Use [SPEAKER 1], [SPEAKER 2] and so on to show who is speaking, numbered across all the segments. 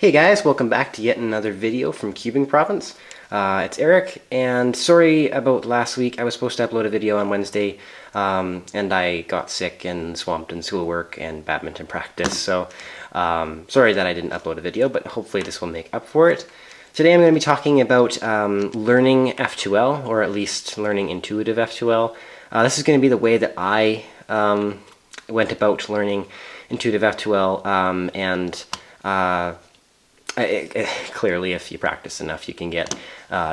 [SPEAKER 1] Hey guys, welcome back to yet another video from Cubing Province. It's Eric, and sorry about last week. I was supposed to upload a video on Wednesday, and I got sick and swamped in schoolwork and badminton practice, so sorry that I didn't upload a video, but hopefully this will make up for it. Today I'm going to be talking about learning F2L, or at least learning intuitive F2L. This is going to be the way that I went about learning intuitive F2L, clearly, if you practice enough, you can get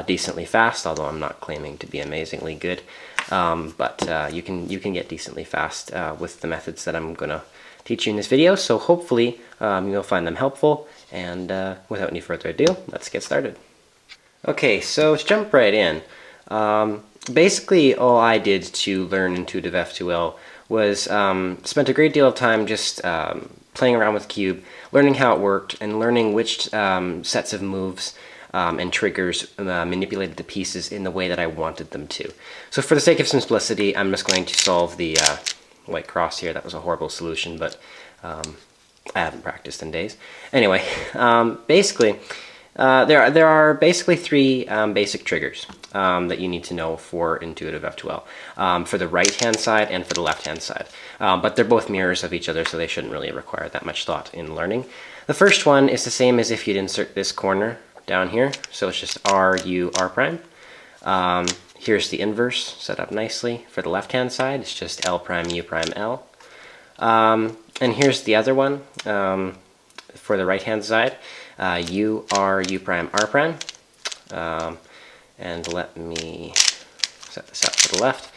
[SPEAKER 1] decently fast, although I'm not claiming to be amazingly good. But you can get decently fast with the methods that I'm going to teach you in this video. So hopefully you'll find them helpful. And without any further ado, let's get started. Okay, so to jump right in, basically all I did to learn intuitive F2L was spent a great deal of time just playing around with the cube, learning how it worked, and learning which sets of moves and triggers manipulated the pieces in the way that I wanted them to. So for the sake of simplicity, I'm just going to solve the white cross here. That was a horrible solution, but I haven't practiced in days. Anyway, basically, there are basically three basic triggers that you need to know for intuitive F2L, for the right-hand side and for the left-hand side. But they're both mirrors of each other, so they shouldn't really require that much thought in learning. The first one is the same as if you'd insert this corner down here, so it's just R, U, R prime. Here's the inverse set up nicely. For the left-hand side, it's just L prime, U prime, L. And here's the other one for the right-hand side. U, R, U prime, R prime. And let me set this up for the left.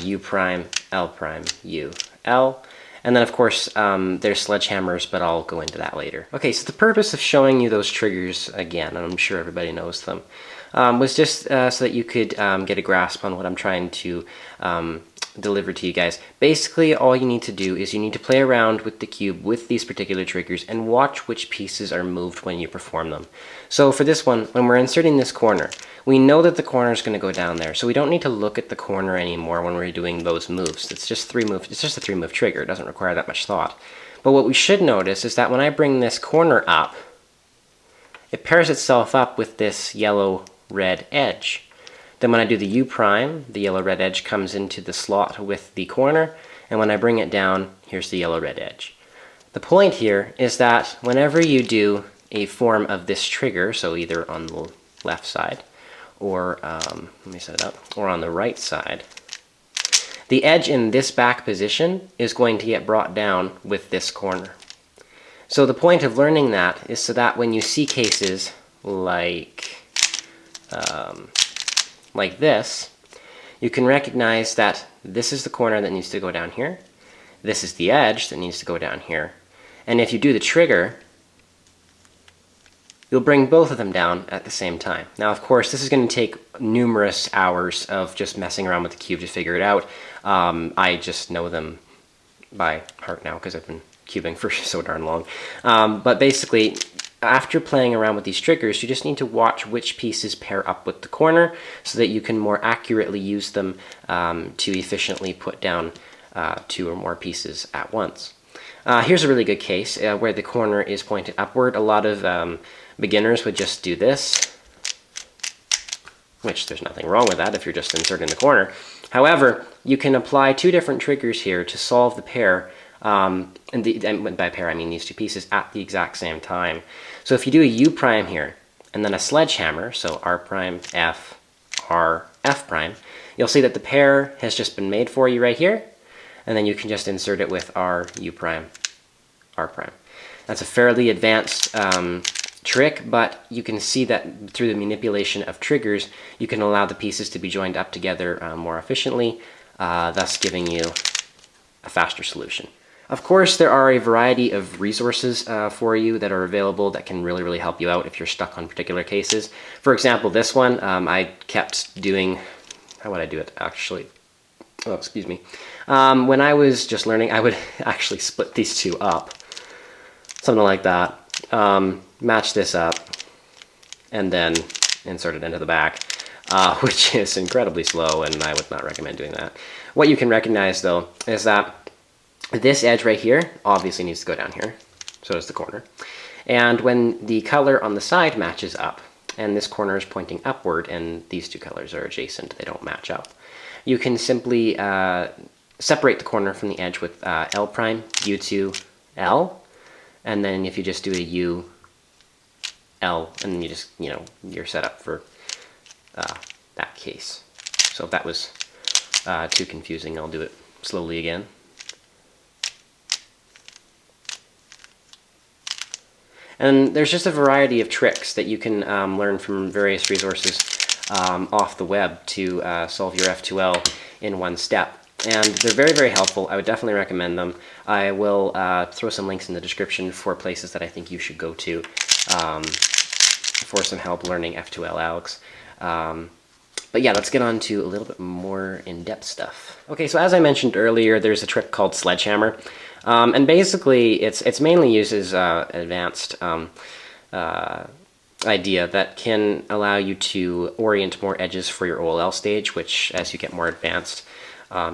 [SPEAKER 1] U prime, L prime, U, L. And then of course there's sledgehammers, but I'll go into that later. Okay, so the purpose of showing you those triggers again, and I'm sure everybody knows them, was just so that you could get a grasp on what I'm trying to deliver to you guys. Basically, all you need to do is you need to play around with the cube with these particular triggers and watch which pieces are moved when you perform them. So for this one, when we're inserting this corner, we know that the corner is going to go down there, so we don't need to look at the corner anymore when we're doing those moves. It's just a three-move trigger. It doesn't require that much thought. But what we should notice is that when I bring this corner up, it pairs itself up with this yellow-red edge. Then when I do the U prime, the yellow-red edge comes into the slot with the corner, and when I bring it down, here's the yellow-red edge. The point here is that whenever you do a form of this trigger, so either on the left side, or let me set it up, or on the right side, the edge in this back position is going to get brought down with this corner. So the point of learning that is so that when you see cases like this, you can recognize that this is the corner that needs to go down here, this is the edge that needs to go down here, and if you do the trigger, you'll bring both of them down at the same time. Now, of course, this is going to take numerous hours of just messing around with the cube to figure it out. I just know them by heart now because I've been cubing for so darn long. But basically, after playing around with these triggers, you just need to watch which pieces pair up with the corner so that you can more accurately use them to efficiently put down two or more pieces at once. Here's a really good case where the corner is pointed upward. A lot of beginners would just do this, which there's nothing wrong with that if you're just inserting the corner. However, you can apply two different triggers here to solve the pair, and by pair I mean these two pieces, at the exact same time. So if you do a U prime here, and then a sledgehammer, so R prime, F, R, F prime, you'll see that the pair has just been made for you right here, and then you can just insert it with R, U prime, R prime. That's a fairly advanced trick, but you can see that through the manipulation of triggers, you can allow the pieces to be joined up together more efficiently, thus giving you a faster solution. Of course, there are a variety of resources for you that are available that can really help you out if you're stuck on particular cases. For example, this one, I kept doing, how would I do it actually? Oh, excuse me. When I was just learning, I would actually split these two up, something like that. Match this up, and then insert it into the back, which is incredibly slow, and I would not recommend doing that. What you can recognize, though, is that this edge right here obviously needs to go down here, so does the corner. And when the color on the side matches up, and this corner is pointing upward, and these two colors are adjacent, they don't match up, you can simply separate the corner from the edge with L prime, U2, L, and then if you just do a U, L, and then you just, you're set up for that case. So if that was too confusing, I'll do it slowly again. And there's just a variety of tricks that you can learn from various resources off the web to solve your F2L in one step. And they're very, very helpful. I would definitely recommend them. I will throw some links in the description for places that I think you should go to for some help learning F2L Alex. But yeah, let's get on to a little bit more in-depth stuff. Okay, so as I mentioned earlier, there's a trick called sledgehammer. And basically, it's mainly uses advanced idea that can allow you to orient more edges for your OLL stage, which as you get more advanced,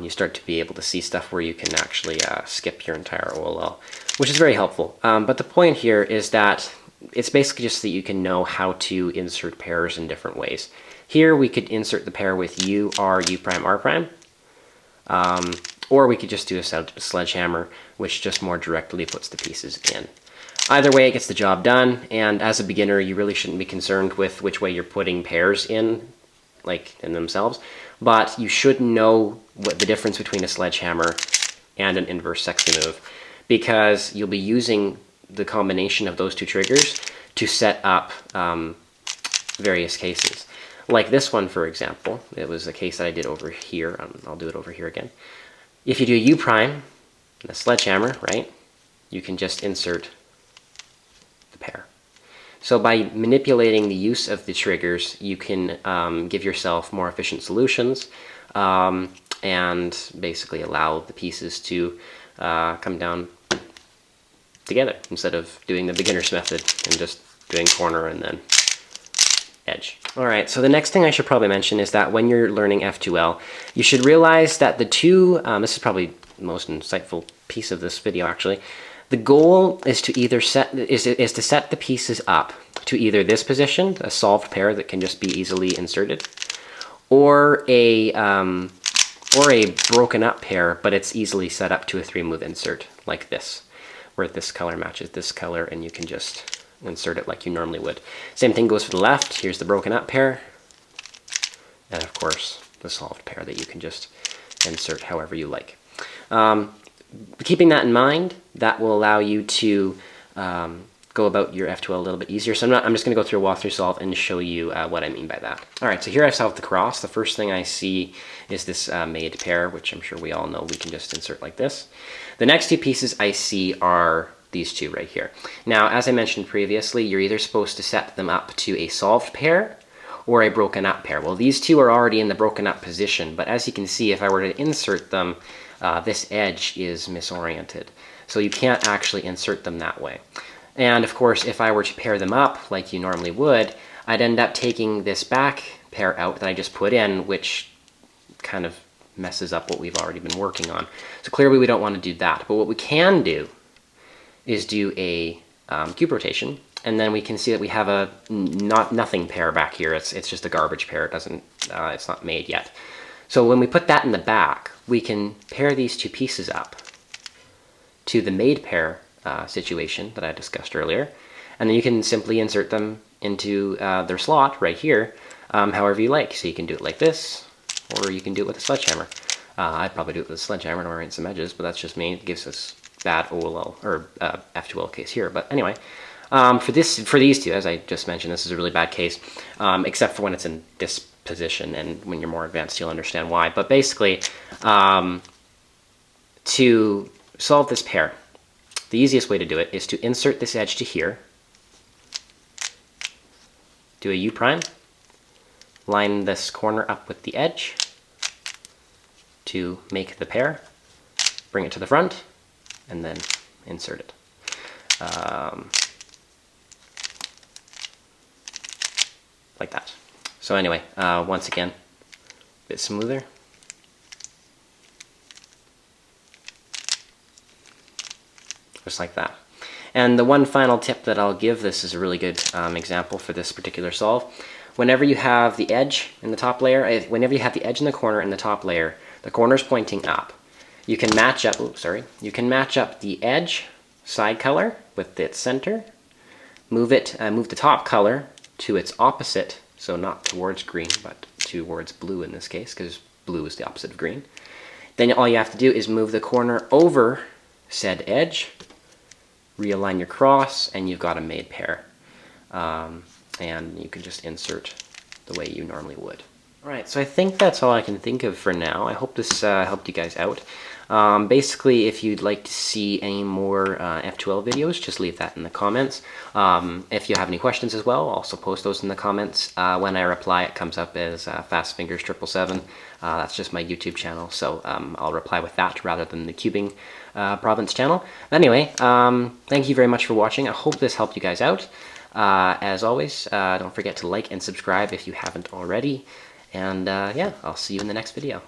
[SPEAKER 1] you start to be able to see stuff where you can actually skip your entire OLL, which is very helpful. But the point here is that it's basically just that you can know how to insert pairs in different ways. Here we could insert the pair with U, R, U prime, R prime. Or we could just do a sledgehammer, which just more directly puts the pieces in. Either way, it gets the job done, and as a beginner, you really shouldn't be concerned with which way you're putting pairs in, like in themselves, but you should know what the difference between a sledgehammer and an inverse sexy move, because you'll be using the combination of those two triggers to set up various cases. Like this one, for example, it was a case that I did over here. I'll do it over here again. If you do U prime and a sledgehammer, right, you can just insert the pair. So by manipulating the use of the triggers, you can give yourself more efficient solutions and basically allow the pieces to come down together instead of doing the beginner's method and just doing corner and then edge. All right, so the next thing I should probably mention is that when you're learning F2L, you should realize that the two, this is probably the most insightful piece of this video actually, the goal is to either set the pieces up to either this position, a solved pair that can just be easily inserted, or a broken up pair, but it's easily set up to a 3-move insert like this, where this color matches this color and you can just insert it like you normally would. Same thing goes for the left. Here's the broken up pair, and of course the solved pair that you can just insert however you like. Keeping that in mind, that will allow you to go about your F2L a little bit easier. So I'm just going to go through a walkthrough solve and show you what I mean by that. All right, so here I've solved the cross. The first thing I see is this made pair, which I'm sure we all know we can just insert like this. The next two pieces I see are these two right here. Now, as I mentioned previously, you're either supposed to set them up to a solved pair or a broken up pair. Well, these two are already in the broken up position, but as you can see, if I were to insert them, this edge is misoriented. So you can't actually insert them that way. And of course, if I were to pair them up like you normally would, I'd end up taking this back pair out that I just put in, which kind of messes up what we've already been working on. So clearly we don't want to do that. But what we can do is do a cube rotation, and then we can see that we have a nothing pair back here. It's just a garbage pair. It doesn't, it's not made yet. So when we put that in the back, we can pair these two pieces up to the made pair situation that I discussed earlier, and then you can simply insert them into their slot right here, however you like. So you can do it like this, or you can do it with a sledgehammer. I'd probably do it with a sledgehammer to orient some edges, but that's just me. It gives us bad OLL or F2L case here. But anyway, for these two, as I just mentioned, this is a really bad case, except for when it's in this position, and when you're more advanced, you'll understand why. But basically, to solve this pair, the easiest way to do it is to insert this edge to here, do a U prime, line this corner up with the edge to make the pair, bring it to the front, and then insert it. Like that. So anyway, once again, a bit smoother. Just like that. And the one final tip that I'll give, this is a really good example for this particular solve. Whenever you have the edge in the top layer, whenever you have the edge in the corner in the top layer, the corner's pointing up. You can match up, you can match up the edge side color with its center, move the top color to its opposite, so not towards green, but towards blue in this case, because blue is the opposite of green. Then all you have to do is move the corner over said edge, realign your cross, and you've got a made pair. And you can just insert the way you normally would. Alright, so I think that's all I can think of for now. I hope this helped you guys out. Basically, if you'd like to see any more F2L videos, just leave that in the comments. If you have any questions as well, also post those in the comments. When I reply, it comes up as FastFingers777. That's just my YouTube channel, so I'll reply with that rather than the cubing province channel. Anyway, thank you very much for watching. I hope this helped you guys out. As always, don't forget to like and subscribe if you haven't already. And yeah, I'll see you in the next video.